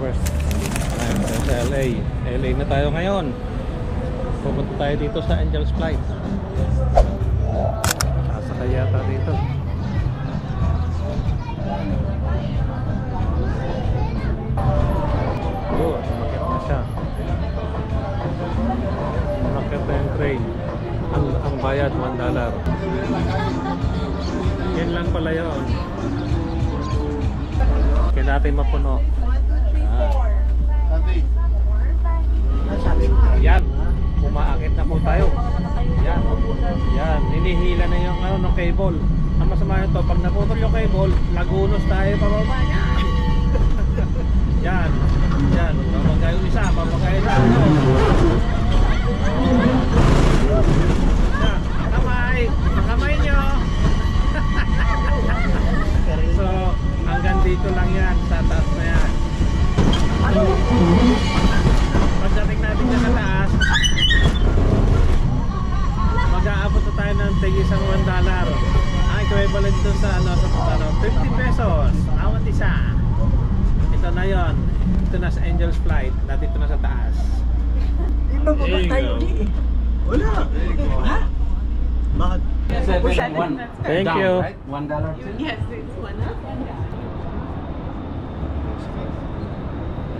Flowers. Ayan, sa LA. LA na tayo ngayon. Pupunta tayo dito sa Angel's Flight. Sasakay yata dito. Oh, umakit na siya. Umakit na yung train. Ang bayad, $1. Yan lang pala yun. Kaya natin mapuno. Yan. Umaakit na po tayo. Yan. Yan. Hinihila na yung ng cable. Ang masama nito, pag naputol yung cable, nagunos tayo pababa. Yan. Yan. Babagay yung isa. Babagay yung isa. Kamay. Kamay nyo. So, hanggang dito lang yan. Sa taas na yan. Pagdating natin sa taas, mag-aabot na tayo ng tig-isang $1. Ang equivalent dun sa 50 pesos. Awat isa. Ito na yon. Ito na sa Angel's Flight. Dito na sa taas. Hindi ba ba tayo di? Wala. Ha? Bakit? Thank you. $1 too? Yes, it's $1.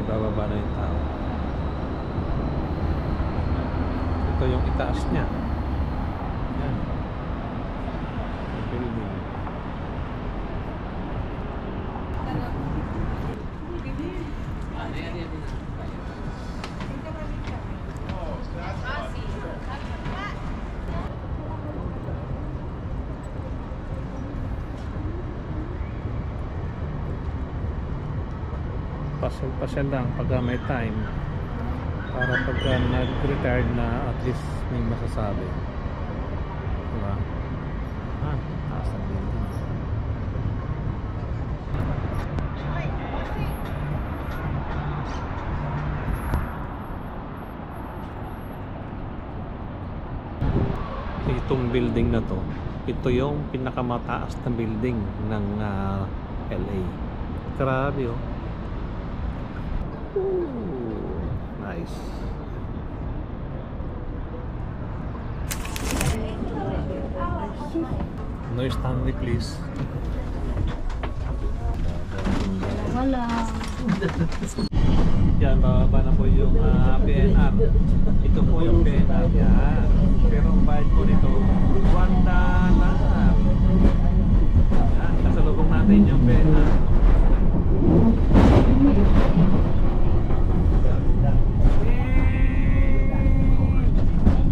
Ibababa na yung tao. Ito yung itaas niya. Yan. Yung building. Pasyal lang pagka may time para pagka nag-retired na at least may masasabi, diba? Taas ng building. Itong building na to, ito yung pinakamataas na building ng LA. Grabe oh. Ooh, nice. No Stanley, please. Wala. Yan, bababa na po yung PNR. Ito po yung PNR. Yan. Pero ang bayad po nito, $1. Yan, kasalubong natin yung PNR.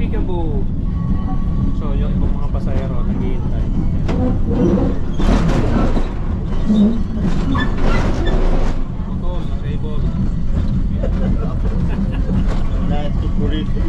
Peekaboo. So yung ibang mga pasahero naghihintay. Putol, na cable. Wala ito po rito.